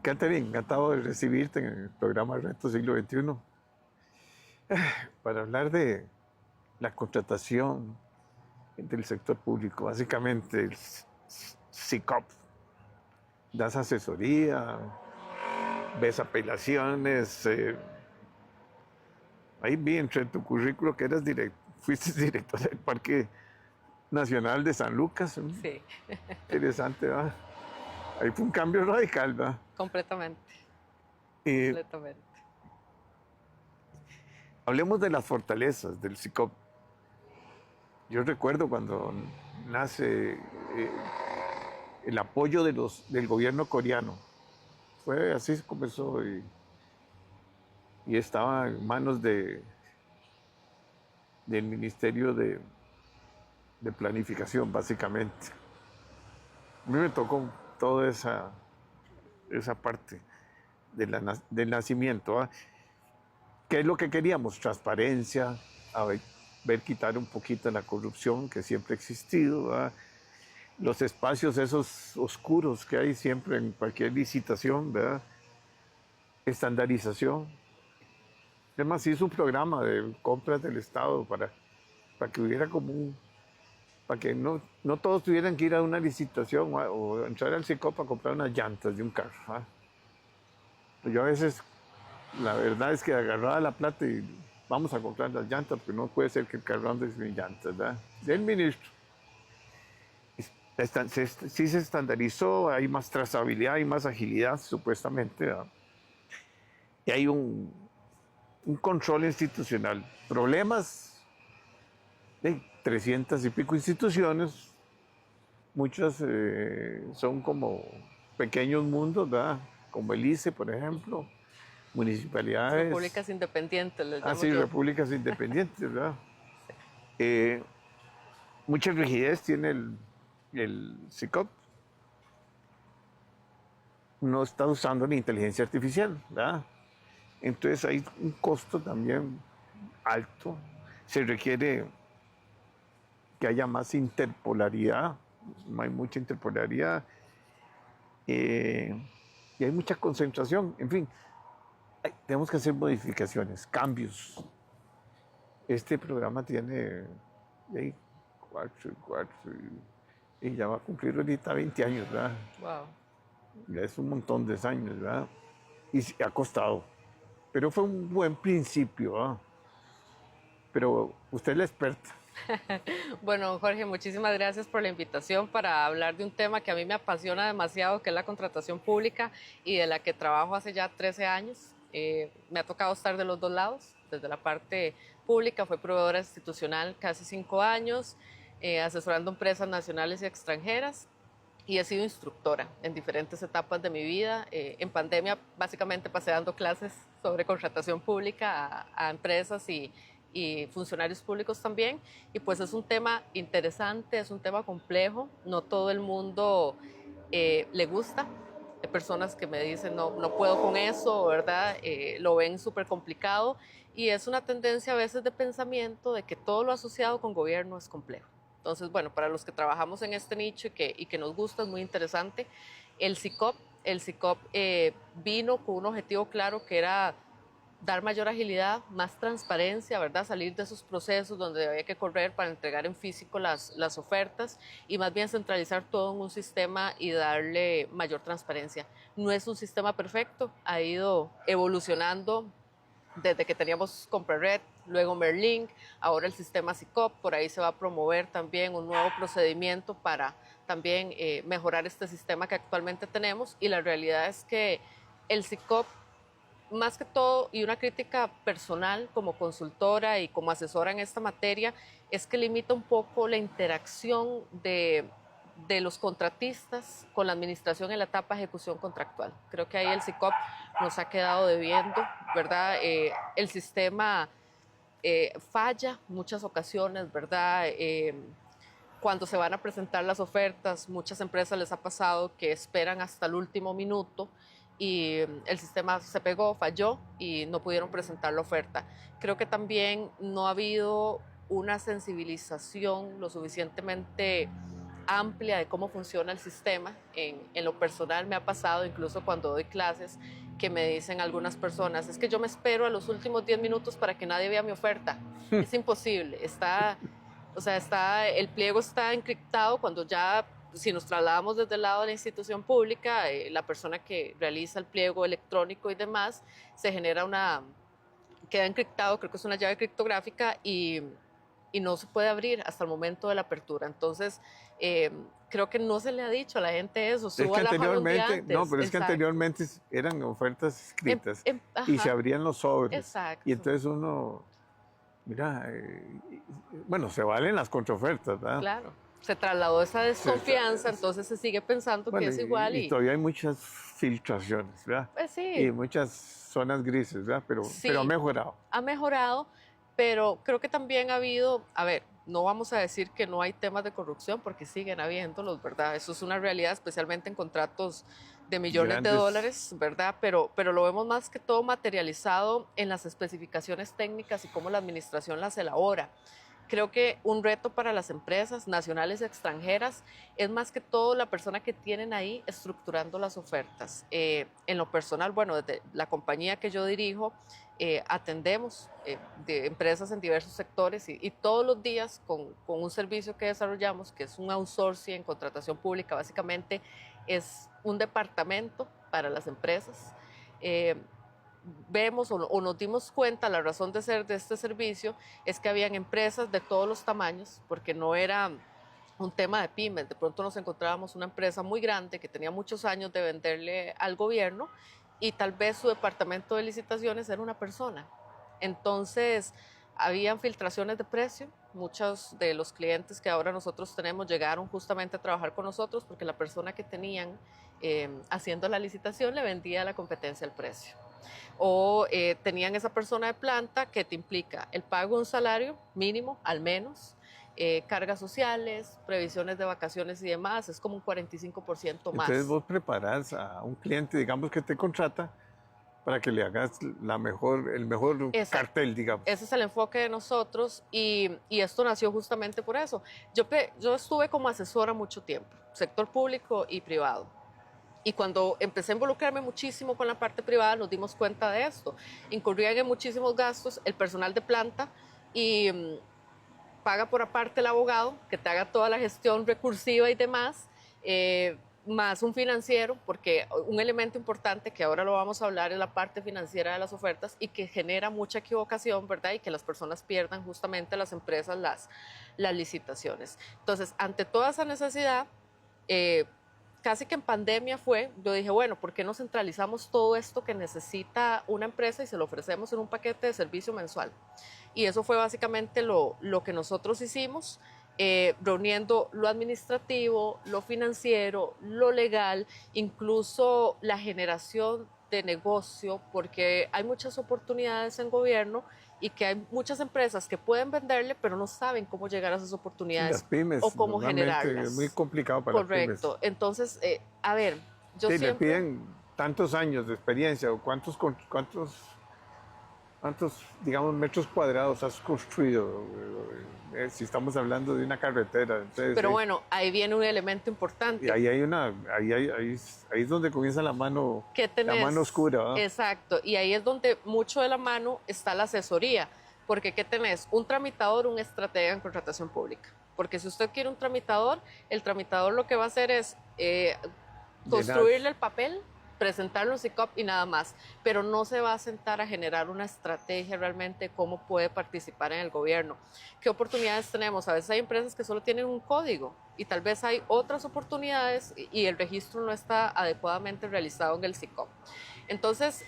Catherine, encantado de recibirte en el programa Reto Siglo XXI para hablar de la contratación del sector público. Básicamente, el SICOP. Das asesoría, ves apelaciones. Ahí vi entre tu currículo que fuiste director del Parque Nacional de San Lucas. Sí, Interesante, ¿verdad? Ahí fue un cambio radical, ¿verdad? completamente, Y completamente. hablemos de las fortalezas del SICOP. Yo recuerdo cuando nace el apoyo del gobierno coreano. Fue así comenzó y estaba en manos del Ministerio de Planificación, básicamente. A mí me tocó toda esa parte del nacimiento. ¿Va? ¿Qué es lo que queríamos? Transparencia, ver quitar un poquito la corrupción que siempre ha existido, ¿va? Los espacios esos oscuros que hay siempre en cualquier licitación, ¿verdad? Estandarización. Además, hizo un programa de compras del Estado para que hubiera para que no todos tuvieran que ir a una licitación o entrar al SICOP a comprar unas llantas de un carro. ¿Va? Yo a veces, la verdad es que agarraba la plata y vamos a comprar las llantas, porque no puede ser que el carro ande sin llantas, ¿verdad? Del ministro. Sí se estandarizó, hay más trazabilidad, hay más agilidad, supuestamente, ¿verdad? Y hay un control institucional. Problemas de 300 y pico instituciones, muchas son como pequeños mundos, ¿verdad? Como el ICE, por ejemplo, municipalidades, Repúblicas independientes, les llamo así yo. repúblicas independientes, ¿verdad? Eh, Mucha rigidez tiene el SICOP. No está usando la inteligencia artificial, ¿verdad? Entonces hay un costo también alto. Se requiere que haya más interpolaridad, no hay mucha interpolaridad, y hay mucha concentración. En fin, tenemos que hacer modificaciones, cambios. Este programa tiene ahí, cuatro, y ya va a cumplir ahorita 20 años, ¿verdad? Wow. Ya es un montón de años, ¿verdad? Y ha costado. Pero fue un buen principio, ¿verdad? Pero usted es la experta. Bueno, Jorge, muchísimas gracias por la invitación para hablar de un tema que a mí me apasiona demasiado, que es la contratación pública y de la que trabajo hace ya 13 años. Me ha tocado estar de los dos lados, desde la parte pública, fue proveedora institucional casi 5 años, asesorando empresas nacionales y extranjeras. Y he sido instructora en diferentes etapas de mi vida. En pandemia, básicamente pasé dando clases sobre contratación pública a empresas y funcionarios públicos también. Y pues es un tema interesante, es un tema complejo. No todo el mundo le gusta. Hay personas que me dicen, no puedo con eso, ¿verdad? Lo ven súper complicado. Y es una tendencia a veces de pensamiento de que todo lo asociado con gobierno es complejo. Entonces, bueno, para los que trabajamos en este nicho y que nos gusta, es muy interesante. El SICOP, el SICOP vino con un objetivo claro que era dar mayor agilidad, más transparencia, ¿verdad? Salir de esos procesos donde había que correr para entregar en físico las ofertas y más bien centralizar todo en un sistema y darle mayor transparencia. No es un sistema perfecto, ha ido evolucionando desde que teníamos CompraRed, luego Merlink, ahora el sistema SICOP, por ahí se va a promover también un nuevo procedimiento para también mejorar este sistema que actualmente tenemos y la realidad es que el SICOP, más que todo, y una crítica personal como consultora y como asesora en esta materia, es que limita un poco la interacción de los contratistas con la administración en la etapa de ejecución contractual. Creo que ahí el SICOP nos ha quedado debiendo, ¿verdad? El sistema falla muchas ocasiones, ¿verdad? Cuando se van a presentar las ofertas, muchas empresas les ha pasado que esperan hasta el último minuto y el sistema se pegó, falló y no pudieron presentar la oferta. Creo que también no ha habido una sensibilización lo suficientemente amplia de cómo funciona el sistema. En lo personal me ha pasado, incluso cuando doy clases, que me dicen algunas personas, es que yo me espero a los últimos 10 minutos para que nadie vea mi oferta. Es imposible, o sea, el pliego está encriptado cuando ya, si nos trasladamos desde el lado de la institución pública, la persona que realiza el pliego electrónico y demás, queda encriptado, creo que es una llave criptográfica y no se puede abrir hasta el momento de la apertura. Entonces, creo que no se le ha dicho a la gente eso, suba la hoja un día antes. No, pero es que Exacto. anteriormente eran ofertas escritas y se abrían los sobres. Exacto. Y entonces uno, mira, bueno, se valen las contraofertas, ¿verdad? Claro. Se trasladó esa desconfianza, entonces se sigue pensando que es igual. Y todavía hay muchas filtraciones, ¿verdad? Pues sí. Y muchas zonas grises, ¿verdad? Pero ha mejorado. Ha mejorado, pero creo que también ha habido, a ver, no vamos a decir que no hay temas de corrupción porque siguen habiéndolos, ¿verdad? Eso es una realidad, especialmente en contratos de millones de dólares, ¿verdad? Pero lo vemos más que todo materializado en las especificaciones técnicas y cómo la administración las elabora. Creo que un reto para las empresas nacionales y extranjeras es más que todo la persona que tienen ahí estructurando las ofertas. En lo personal, bueno, desde la compañía que yo dirijo, atendemos de empresas en diversos sectores y todos los días con un servicio que desarrollamos, que es un outsourcing en contratación pública, básicamente es un departamento para las empresas. Vemos o nos dimos cuenta, la razón de ser de este servicio es que habían empresas de todos los tamaños, porque no era un tema de pymes. De pronto nos encontrábamos una empresa muy grande que tenía muchos años de venderle al gobierno y tal vez su departamento de licitaciones era una persona. Entonces, habían filtraciones de precio. Muchos de los clientes que ahora nosotros tenemos llegaron justamente a trabajar con nosotros porque la persona que tenían haciendo la licitación le vendía a la competencia el precio. O tenían esa persona de planta que te implica el pago de un salario mínimo, al menos, cargas sociales, previsiones de vacaciones y demás, es como un 45% más. Entonces vos preparás a un cliente, digamos, que te contrata para que le hagas el mejor cartel, digamos. Ese es el enfoque de nosotros y esto nació justamente por eso. Yo estuve como asesora mucho tiempo, sector público y privado. Y cuando empecé a involucrarme muchísimo con la parte privada, nos dimos cuenta de esto. Incurrían en muchísimos gastos el personal de planta y paga por aparte el abogado que te haga toda la gestión recursiva y demás, más un financiero, porque un elemento importante que ahora lo vamos a hablar es la parte financiera de las ofertas y que genera mucha equivocación, ¿verdad? Y que las personas pierdan justamente las empresas las licitaciones. Entonces, ante toda esa necesidad, casi que en pandemia yo dije, bueno, ¿por qué no centralizamos todo esto que necesita una empresa y se lo ofrecemos en un paquete de servicio mensual? Y eso fue básicamente lo que nosotros hicimos, reuniendo lo administrativo, lo financiero, lo legal, incluso la generación de negocio, porque hay muchas oportunidades en gobierno y que hay muchas empresas que pueden venderle, pero no saben cómo llegar a esas oportunidades las pymes, o cómo generarlas. Es muy complicado para las pymes. Correcto. Entonces, a ver, yo sí, siempre... le piden tantos años de experiencia o cuántos, digamos, metros cuadrados has construido, si estamos hablando de una carretera. Entonces, pero bueno, ahí viene un elemento importante. Y ahí es donde comienza la mano oscura, ¿verdad? Exacto, y ahí es donde mucho de la mano está la asesoría, porque ¿qué tenés? Un tramitador, un estratega en contratación pública. Porque si usted quiere un tramitador, el tramitador lo que va a hacer es construirle el papel, presentarlo en SICOP y nada más, pero no se va a sentar a generar una estrategia realmente de cómo puede participar en el gobierno. ¿Qué oportunidades tenemos? A veces hay empresas que solo tienen un código y tal vez hay otras oportunidades y el registro no está adecuadamente realizado en el SICOP. Entonces,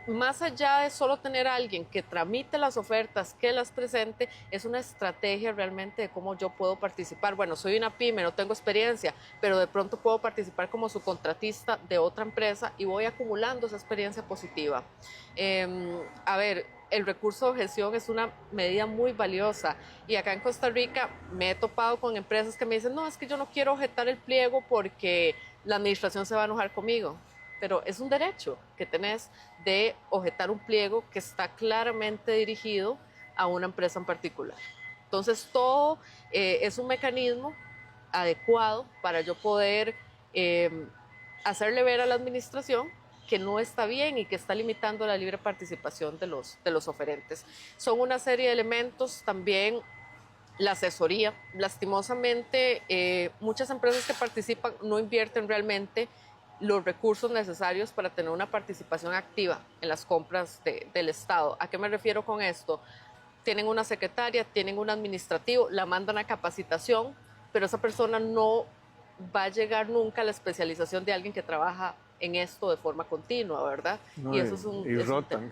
más allá de solo tener a alguien que tramite las ofertas, que las presente, es una estrategia realmente de cómo yo puedo participar. Bueno, soy una pyme, no tengo experiencia, pero de pronto puedo participar como subcontratista de otra empresa y voy acumulando esa experiencia positiva. A ver, el recurso de objeción es una medida muy valiosa y acá en Costa Rica me he topado con empresas que me dicen, no, es que yo no quiero objetar el pliego porque la administración se va a enojar conmigo. Pero es un derecho que tenés de objetar un pliego que está claramente dirigido a una empresa en particular. Entonces, todo es un mecanismo adecuado para yo poder hacerle ver a la administración que no está bien y que está limitando la libre participación de los oferentes. Son una serie de elementos, también la asesoría. Lastimosamente, muchas empresas que participan no invierten realmente los recursos necesarios para tener una participación activa en las compras del Estado. ¿A qué me refiero con esto? Tienen una secretaria, tienen un administrativo, la mandan a capacitación, pero esa persona no va a llegar nunca a la especialización de alguien que trabaja en esto de forma continua, ¿verdad? No, Y eso es y rotan.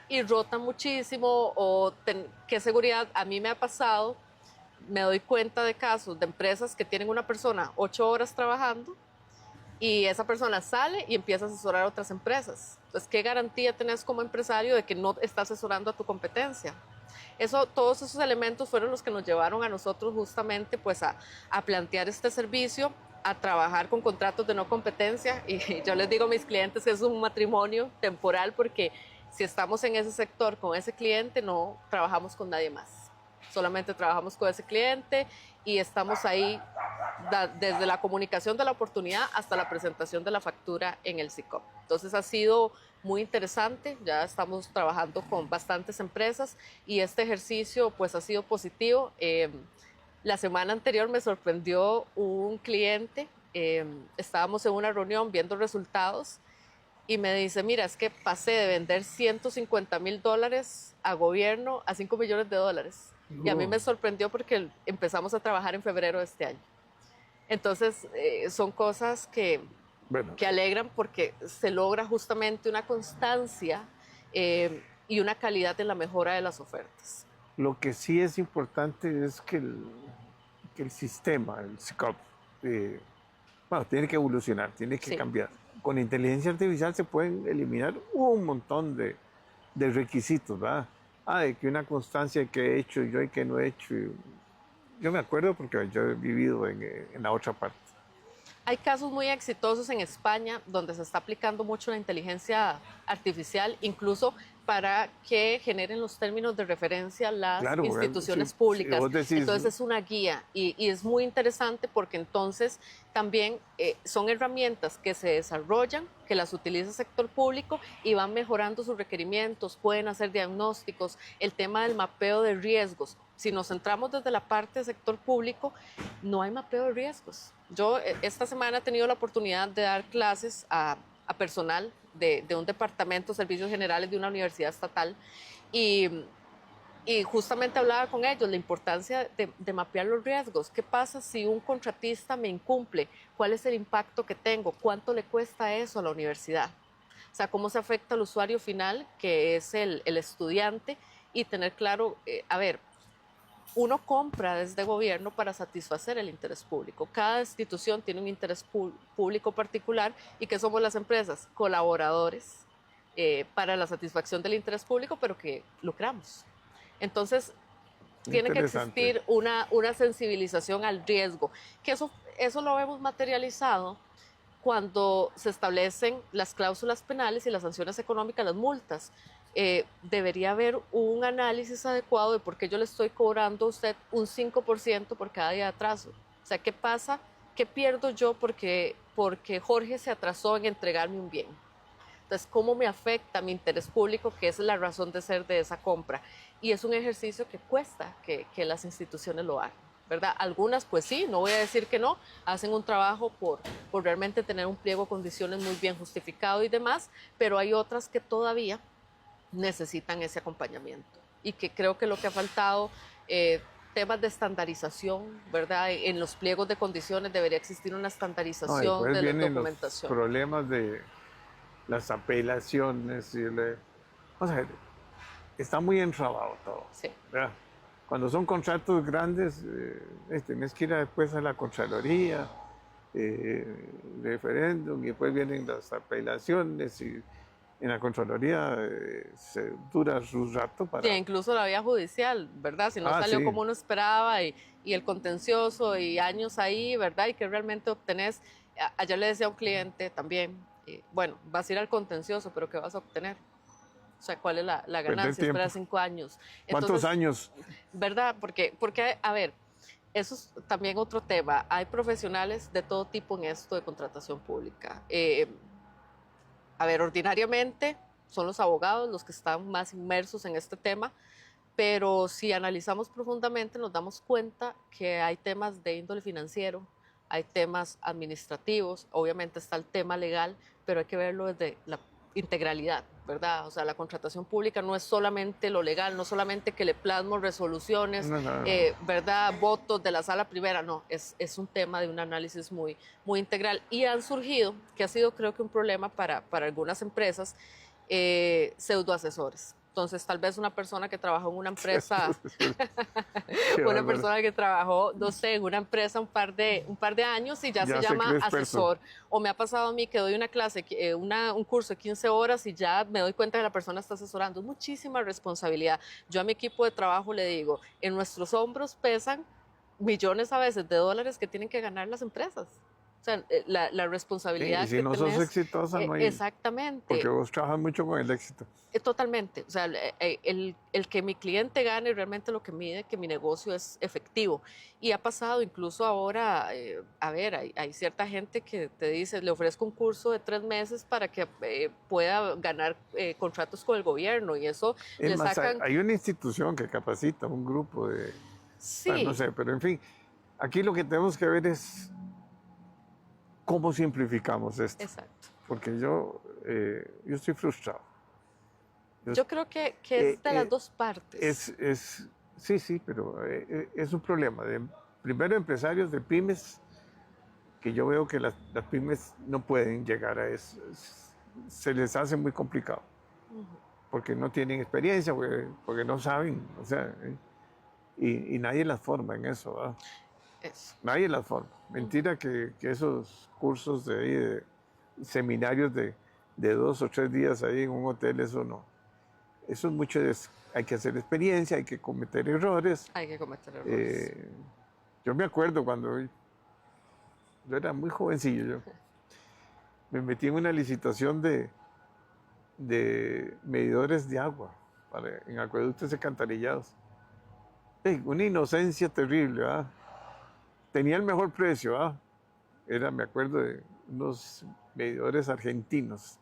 Y rotan muchísimo, qué seguridad. A mí me ha pasado, me doy cuenta de casos de empresas que tienen una persona 8 horas trabajando y esa persona sale y empieza a asesorar a otras empresas. Entonces, ¿qué garantía tenés como empresario de que no está asesorando a tu competencia? Todos esos elementos fueron los que nos llevaron a nosotros justamente pues a plantear este servicio, a trabajar con contratos de no competencia, y yo les digo a mis clientes que es un matrimonio temporal porque si estamos en ese sector con ese cliente no trabajamos con nadie más, solamente trabajamos con ese cliente y estamos ahí desde la comunicación de la oportunidad hasta la presentación de la factura en el SICOP. Entonces ha sido muy interesante, ya estamos trabajando con bastantes empresas y este ejercicio pues ha sido positivo. La semana anterior me sorprendió un cliente, estábamos en una reunión viendo resultados y me dice, mira, es que pasé de vender $150,000 a gobierno a $5 millones. Y a mí me sorprendió porque empezamos a trabajar en febrero de este año. Entonces, son cosas que alegran porque se logra justamente una constancia y una calidad en la mejora de las ofertas. Lo que sí es importante es que el sistema, el SICOP, bueno, tiene que evolucionar, tiene que cambiar. Con inteligencia artificial se pueden eliminar un montón de requisitos, ¿verdad? De que una constancia que he hecho yo y que no he hecho. Yo me acuerdo porque yo he vivido en la otra parte. Hay casos muy exitosos en España donde se está aplicando mucho la inteligencia artificial, incluso para que generen los términos de referencia las instituciones públicas. Entonces es una guía y es muy interesante porque entonces también son herramientas que se desarrollan, que las utiliza el sector público y van mejorando sus requerimientos, pueden hacer diagnósticos, el tema del mapeo de riesgos. Si nos centramos desde la parte del sector público, no hay mapeo de riesgos. Yo esta semana he tenido la oportunidad de dar clases a personal de un departamento de servicios generales de una universidad estatal y justamente hablaba con ellos la importancia de mapear los riesgos. ¿Qué pasa si un contratista me incumple? ¿Cuál es el impacto que tengo? ¿Cuánto le cuesta eso a la universidad? O sea, ¿cómo se afecta al usuario final, que es el estudiante? Y tener claro, uno compra desde gobierno para satisfacer el interés público. Cada institución tiene un interés público particular y que somos las empresas colaboradores para la satisfacción del interés público, pero que lucramos. Entonces, tiene que existir una sensibilización al riesgo, que eso lo hemos materializado cuando se establecen las cláusulas penales y las sanciones económicas, las multas. Debería haber un análisis adecuado de por qué yo le estoy cobrando a usted un 5% por cada día de atraso. O sea, ¿qué pasa? ¿Qué pierdo yo porque Jorge se atrasó en entregarme un bien? Entonces, ¿cómo me afecta mi interés público, que es la razón de ser de esa compra? Y es un ejercicio que cuesta que las instituciones lo hagan, ¿verdad? Algunas, pues sí, no voy a decir que no, hacen un trabajo por realmente tener un pliego de condiciones muy bien justificado y demás, pero hay otras que todavía necesitan ese acompañamiento y que creo que lo que ha faltado, temas de estandarización, ¿verdad? En los pliegos de condiciones debería existir una estandarización de la documentación. Los problemas de las apelaciones, o sea, está muy entrabado todo. Sí. ¿Verdad? Cuando son contratos grandes, tenés que ir después a la Contraloría, referéndum, y después vienen las apelaciones y en la Contraloría se dura su rato para... Sí, incluso la vía judicial, ¿verdad? Si no salió como uno esperaba y el contencioso y años ahí, ¿verdad? Y que realmente obtenés. Ayer le decía a un cliente también, bueno, vas a ir al contencioso, pero ¿qué vas a obtener? O sea, ¿cuál es la ganancia? Espera 5 años. Entonces, ¿cuántos años? ¿Verdad? Porque, a ver, Eso es también otro tema. Hay profesionales de todo tipo en esto de contratación pública. A ver, ordinariamente son los abogados los que están más inmersos en este tema, pero si analizamos profundamente nos damos cuenta que hay temas de índole financiero, hay temas administrativos, obviamente está el tema legal, pero hay que verlo desde la integralidad, ¿verdad? O sea, la contratación pública no es solamente lo legal, no solamente que le plasmo resoluciones, No, no, no. ¿verdad? Votos de la sala primera, no, es un tema de un análisis muy integral. Y han surgido, que ha sido creo que un problema para algunas empresas, pseudoasesores. Entonces, tal vez una persona que trabajó en una empresa, Qué una bárbaro. persona que trabajó, no sé, en una empresa un par de años y ya se Ya se llama cree experto. asesor. O me ha pasado a mí que doy una clase, un curso de 15 horas y ya me doy cuenta que la persona está asesorando. Es muchísima responsabilidad. Yo a mi equipo de trabajo le digo, en nuestros hombros pesan millones a veces de dólares que tienen que ganar las empresas. O sea, la Sí, y responsabilidad si que no sos tenés, exitosa, no hay, porque exactamente. vos trabajas mucho con el éxito. Totalmente. O sea, el que mi cliente gane realmente lo que mide que mi negocio es efectivo. Y ha pasado incluso ahora, a ver, hay cierta gente que te dice, le ofrezco un curso de 3 meses para que pueda ganar contratos con el gobierno y eso Es le más, sacan, hay una institución que capacita, un grupo de, bueno, no sí, sé, pero en fin, aquí lo que tenemos que ver es cómo simplificamos esto, exacto. porque yo estoy frustrado. Yo- Yo creo que eh, es de las eh, dos partes. sí, sí, pero es un problema de, primero, empresarios de pymes, que yo veo que las pymes no pueden llegar a eso. Se les hace muy complicado, Ujú, porque no tienen experiencia, porque no saben, o sea, y nadie las forma en eso, ¿verdad? eso. Nadie las forma. Ujú. Mentira que esos cursos de, ahí, de seminarios de 2 o 3 días ahí en un hotel, eso no. Eso es mucho, hay que hacer experiencia, hay que cometer errores. Hay que cometer errores. Eh, yo me acuerdo cuando yo era muy jovencillo, yo me metí en una licitación de medidores de agua en acueductos alcantarillados. Una inocencia terrible, ¿verdad? Tenía el mejor precio, ¿verdad? Me acuerdo de unos medidores argentinos,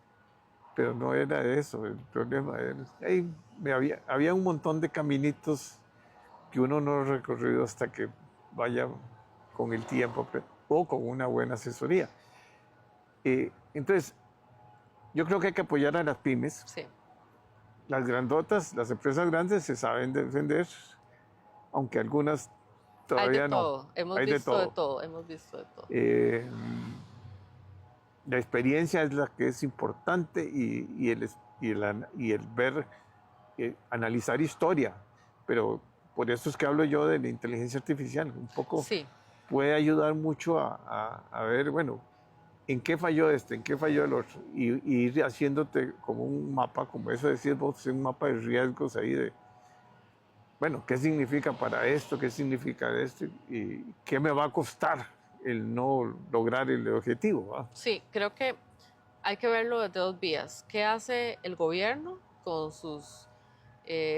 pero no era eso, el problema era, había un montón de caminitos que uno no ha recorrido hasta que vaya con el tiempo o con una buena asesoría. Entonces, yo creo que hay que apoyar a las pymes. Sí. Las grandotas, las empresas grandes se saben defender, aunque algunas Hay de todavía no. todo. Hemos Hay de visto de todo. todo. Hemos visto de todo. Eh, la experiencia es la que es importante y el ver, analizar historia. Pero por eso es que hablo yo de la inteligencia artificial. Un poco Sí. puede ayudar mucho a ver, bueno, en qué falló este, en qué falló el otro. Y ir haciéndote como un mapa, como eso decís vos, un mapa de riesgos ahí de, bueno, ¿qué significa para esto? ¿Qué significa esto? ¿Y qué me va a costar el no lograr el objetivo? ¿Va? Sí, creo que hay que verlo desde dos vías. ¿Qué hace el gobierno con sus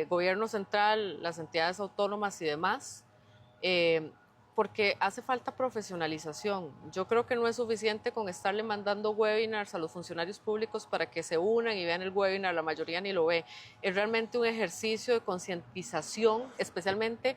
gobierno central, las entidades autónomas y demás? Eh, Porque hace falta profesionalización. Yo creo que no es suficiente con estarle mandando webinars a los funcionarios públicos para que se unan y vean el webinar, la mayoría ni lo ve. Es realmente un ejercicio de concientización, especialmente.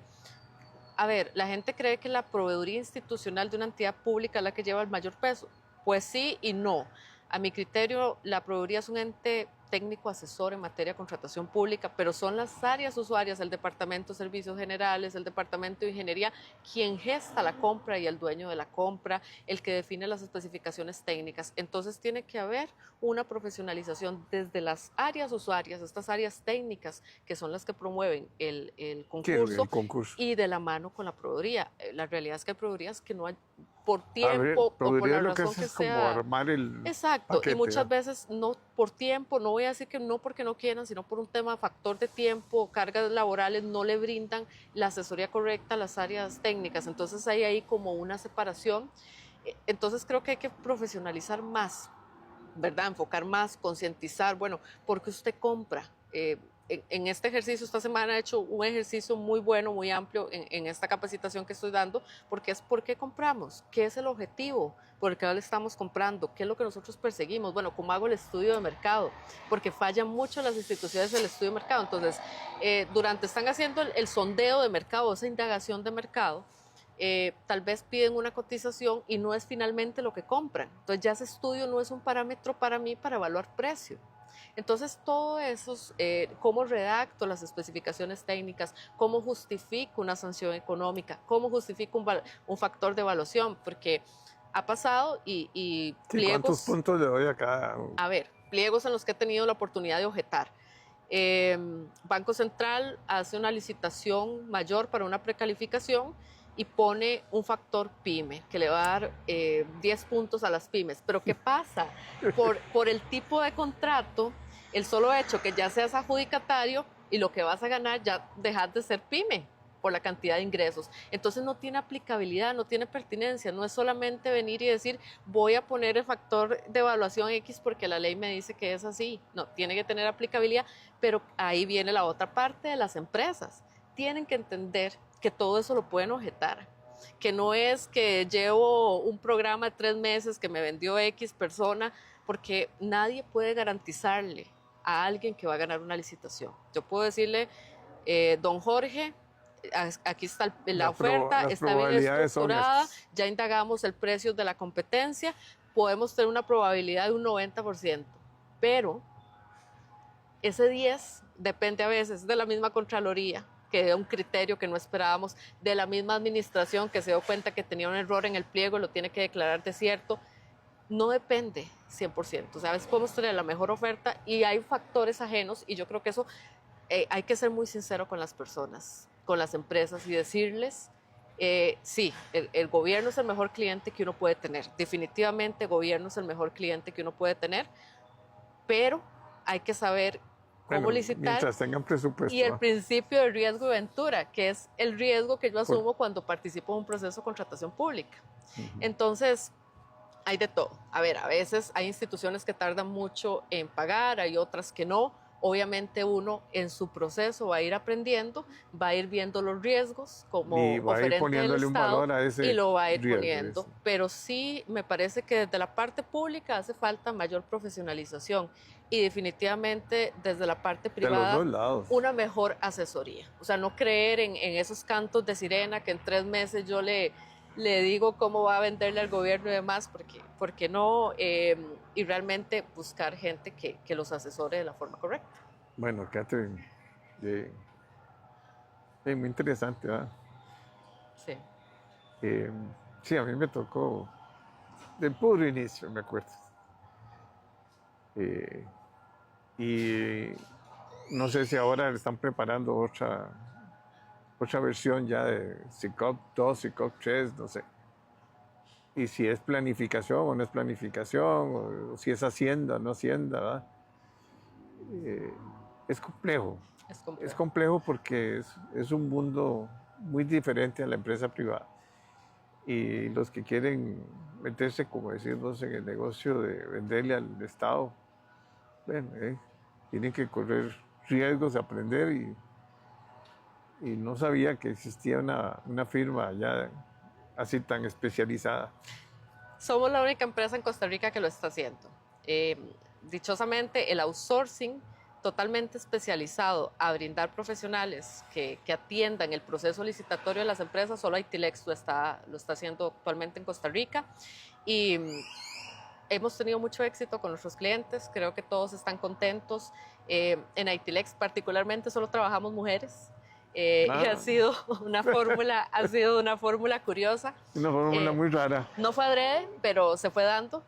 A ver, la gente cree que la proveeduría institucional de una entidad pública es la que lleva el mayor peso. Pues sí y no. A mi criterio, la proveeduría es un ente técnico asesor en materia de contratación pública, pero son las áreas usuarias, el Departamento de Servicios Generales, el Departamento de Ingeniería, quien gesta la compra y el dueño de la compra, el que define las especificaciones técnicas. Entonces tiene que haber una profesionalización desde las áreas usuarias, estas áreas técnicas, que son las que promueven el Sí, el concurso, concurso. y de la mano con la proveeduría. La realidad es que hay proveedurías que no hay, por A ver, tiempo o por proveeduría la lo que razón hace que es como sea. armar el Exacto, y paquete, muchas ¿verdad? veces no por tiempo, no voy a decir que no porque no quieran, sino por un tema factor de tiempo, cargas laborales, no le brindan la asesoría correcta a las áreas técnicas. Entonces hay ahí como una separación. Entonces creo que hay que profesionalizar más, ¿verdad? Enfocar más, concientizar, bueno, porque usted compra. en este ejercicio, esta semana he hecho un ejercicio muy bueno, muy amplio en esta capacitación que estoy dando, porque es por qué compramos, qué es el objetivo, por qué le estamos comprando, qué es lo que nosotros perseguimos, bueno, cómo hago el estudio de mercado, porque fallan mucho las instituciones del estudio de mercado. Entonces, durante están haciendo el sondeo de mercado, esa indagación de mercado, tal vez piden una cotización y no es finalmente lo que compran. Entonces ya ese estudio no es un parámetro para mí para evaluar precio. Entonces, todo eso, cómo redacto las especificaciones técnicas, cómo justifico una sanción económica, cómo justifico un factor de evaluación, porque ha pasado y Sí, pliegos... ¿cuántos puntos le doy a cada? A ver, pliegos en los que he tenido la oportunidad de objetar. Banco Central hace una licitación mayor para una precalificación y pone un factor PYME que le va a dar 10 puntos a las pymes. Pero ¿qué pasa? Por el tipo de contrato, el solo hecho que ya seas adjudicatario y lo que vas a ganar ya dejas de ser PYME por la cantidad de ingresos. Entonces no tiene aplicabilidad, no tiene pertinencia, no es solamente venir y decir voy a poner el factor de evaluación X porque la ley me dice que es así. No, tiene que tener aplicabilidad, pero ahí viene la otra parte de las empresas. Tienen que entender que todo eso lo pueden objetar, que no es que llevo un programa de 3 meses que me vendió X persona, porque nadie puede garantizarle a alguien que va a ganar una licitación. Yo puedo decirle, don Jorge, aquí está la oferta, está bien estructurada, ya indagamos el precio de la competencia, podemos tener una probabilidad de un 90%, pero ese 10 depende a veces de la misma Contraloría, que da un criterio que no esperábamos, de la misma administración que se dio cuenta que tenía un error en el pliego y lo tiene que declarar desierto. No depende 100%, o sea, a veces podemos tener la mejor oferta y hay factores ajenos, y yo creo que eso hay que ser muy sincero con las personas, con las empresas, y decirles, sí, el gobierno es el mejor cliente que uno puede tener, definitivamente el gobierno es el mejor cliente que uno puede tener, pero hay que saber cómo licitar. Mientras tengan presupuesto. Y el principio de riesgo y ventura, que es el riesgo que yo asumo cuando participo en un proceso de contratación pública. Entonces, hay de todo. A ver, a veces hay instituciones que tardan mucho en pagar, hay otras que no. Obviamente uno en su proceso va a ir aprendiendo, va a ir viendo los riesgos como oferente del Estado y lo va a ir poniendo. Pero sí me parece que desde la parte pública hace falta mayor profesionalización y definitivamente desde la parte privada una mejor asesoría. O sea, no creer en esos cantos de sirena que en 3 meses yo le digo cómo va a venderle al gobierno y demás, porque no, y realmente buscar gente que los asesore de la forma correcta. Bueno, Catherine, muy interesante, ¿verdad? Sí. Sí, a mí me tocó del puro inicio, me acuerdo. Y no sé si ahora están preparando otra versión ya de SICOP 2, SICOP 3, no sé. Y si es planificación o no es planificación, o si es hacienda o no hacienda, ¿verdad? Es complejo. Es complejo porque es un mundo muy diferente a la empresa privada. Y los que quieren meterse, como decimos, en el negocio de venderle al Estado, bueno, tienen que correr riesgos de aprender y no sabía que existía una firma ya así tan especializada. Somos la única empresa en Costa Rica que lo está haciendo. Dichosamente, el outsourcing totalmente especializado a brindar profesionales que atiendan el proceso licitatorio de las empresas, solo Aitilex lo está haciendo actualmente en Costa Rica. Y hemos tenido mucho éxito con nuestros clientes, creo que todos están contentos. En Aitilex particularmente solo trabajamos mujeres. Y ha sido una fórmula curiosa. Una fórmula muy rara. No fue adrede, pero se fue dando.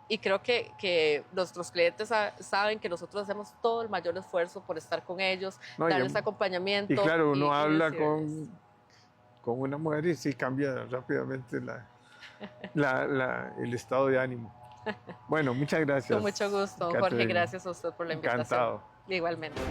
Y creo que nuestros clientes saben que nosotros hacemos todo el mayor esfuerzo por estar con ellos, darles acompañamiento. Y claro, uno habla con una mujer y sí cambia rápidamente el estado de ánimo. Bueno, muchas gracias. Con mucho gusto, Catherine. Jorge, gracias a usted por la invitación. Encantado. Igualmente.